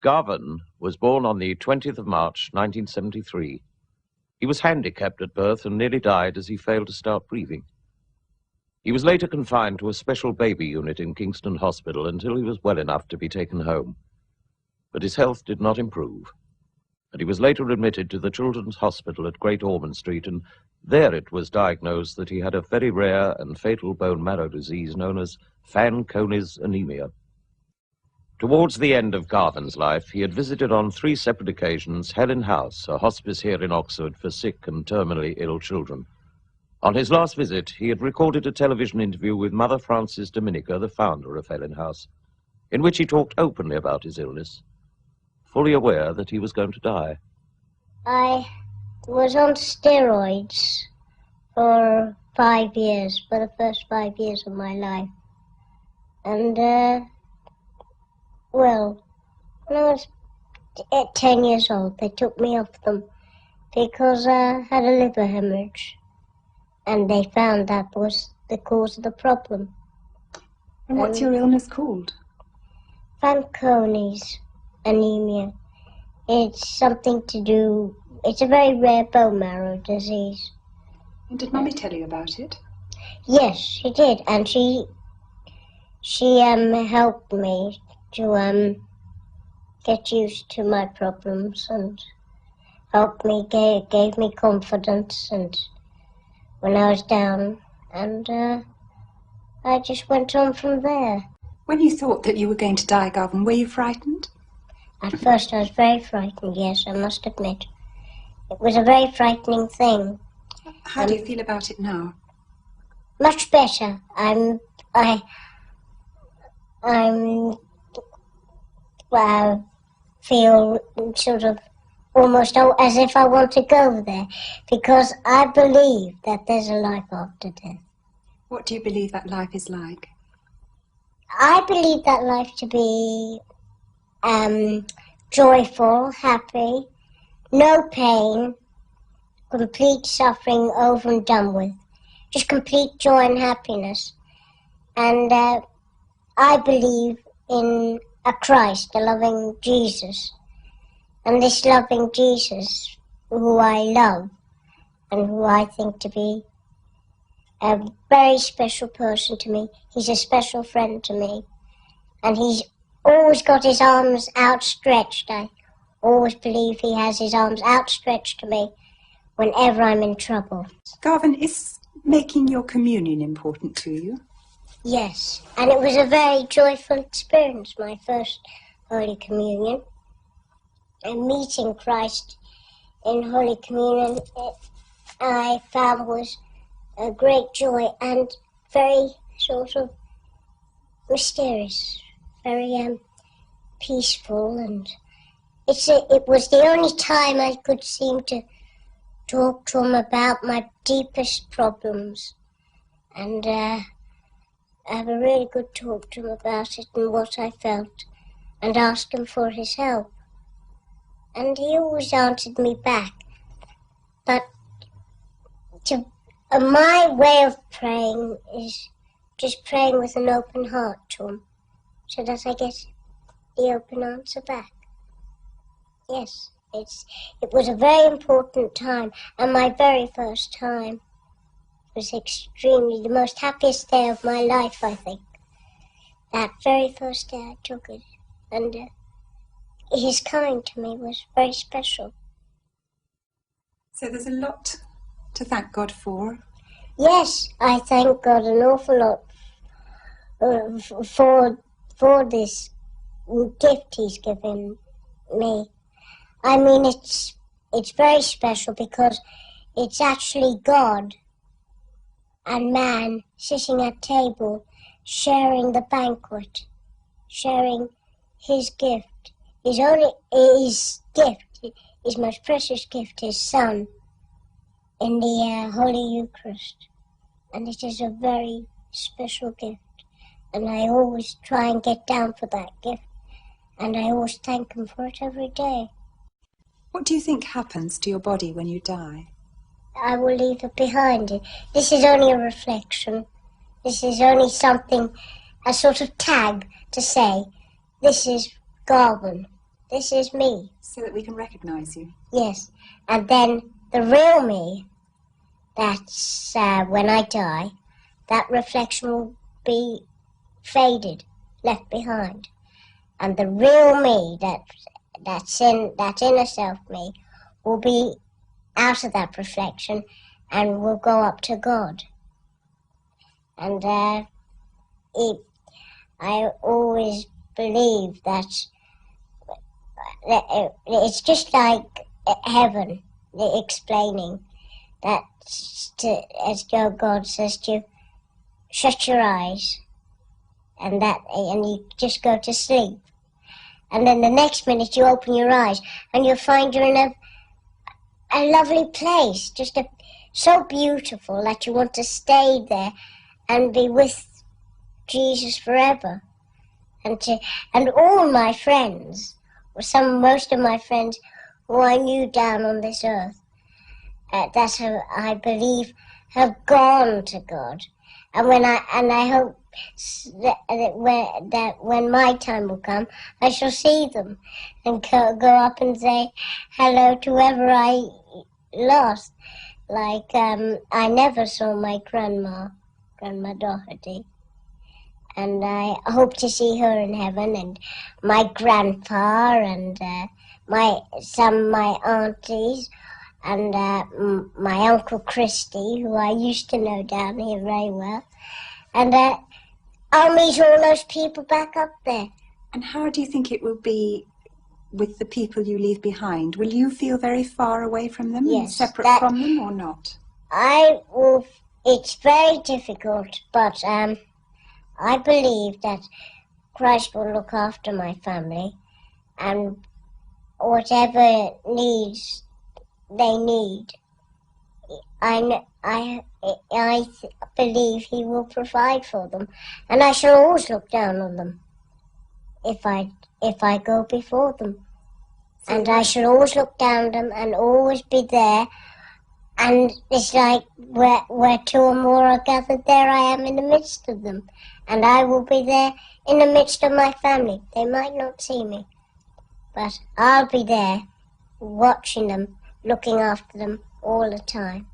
Garvin was born on the 20th of March, 1973. He was handicapped at birth and nearly died as he failed to start breathing. He was later confined to a special baby unit in Kingston Hospital until he was well enough to be taken home. But his health did not improve, and he was later admitted to the Children's Hospital at Great Ormond Street, and there it was diagnosed that he had a very rare and fatal bone marrow disease known as Fanconi's anemia. Towards the end of Garvin's life, he had visited on 3 separate occasions Helen House, a hospice here in Oxford for sick and terminally ill children. On his last visit, he had recorded a television interview with Mother Frances Dominica, the founder of Helen House, in which he talked openly about his illness, fully aware that he was going to die. I was on steroids for 5 years, for the first 5 years of my life. And, well, when I was 10 years old, they took me off them because I had a liver hemorrhage, and they found that was the cause of the problem. And what's your illness called? Fanconi's anemia. It's something to do, it's a very rare bone marrow disease. And did Mummy tell you about it? Yes, she did, and she helped me to get used to my problems and helped me, gave me confidence and when I was down, and I just went on from there. When you thought that you were going to die, Garvin, were you frightened? At first I was very frightened, yes, I must admit. It was a very frightening thing. How do you feel about it now? Much better. I feel sort of almost as if I want to go there, because I believe that there's a life after death. What do you believe that life is like? I believe that life to be joyful, happy, no pain, complete suffering over and done with, just complete joy and happiness. And I believe in a Christ, a loving Jesus. And this loving Jesus, who I love and who I think to be a very special person to me, he's a special friend to me. And he's always got his arms outstretched. I always believe he has his arms outstretched to me whenever I'm in trouble. Garvin, is making your communion important to you? Yes, and it was a very joyful experience, my first Holy Communion. And meeting Christ in Holy Communion, I found was a great joy and very sort of mysterious, very peaceful, and it was the only time I could seem to talk to him about my deepest problems, and have a really good talk to him about it and what I felt, and ask him for his help. And he always answered me back. But my way of praying is just praying with an open heart to him, so that I get the open answer back. Yes, it was a very important time, and my very first time was extremely the most happiest day of my life, I think. That very first day I took it, and his coming to me was very special. So there's a lot to thank God for? Yes, I thank God an awful lot for this gift he's given me. I mean, it's very special because it's actually God and man sitting at table, sharing the banquet, sharing his gift. His gift, his most precious gift, his Son, in the Holy Eucharist. And it is a very special gift. And I always try and get down for that gift. And I always thank him for it every day. What do you think happens to your body when you die? I will leave it behind. This is only a reflection. This is only something, a sort of tag to say, this is Garvin. this is me. So that we can recognise you. Yes. And then the real me, that's when I die, that reflection will be faded, left behind. And the real me, that inner self me, will be out of that reflection and will go up to God. And I always believe that it's just like heaven, explaining that as God says to you, shut your eyes, and you just go to sleep. And then the next minute you open your eyes and you'll find you're in a lovely place, just so beautiful that you want to stay there and be with Jesus forever. And all my friends, most of my friends who I knew down on this earth, that I believe have gone to God. And I hope that when my time will come, I shall see them and go up and say hello to whoever I lost. Like I never saw my Grandma Doherty, and I hope to see her in heaven, and my grandpa, and some of my aunties, and my Uncle Christy, who I used to know down here very well, and I'll meet all those people back up there. And how do you think it will be with the people you leave behind? Will you feel very far away from them, yes, separate from them, or not? I will. It's very difficult, but I believe that Christ will look after my family, and whatever needs they need, I believe He will provide for them, and I shall always look down on them if I go before them, and I shall always look down on them and always be there. And it's like where two or more are gathered, there I am in the midst of them, and I will be there in the midst of my family. They might not see me, but I'll be there watching them, looking after them all the time.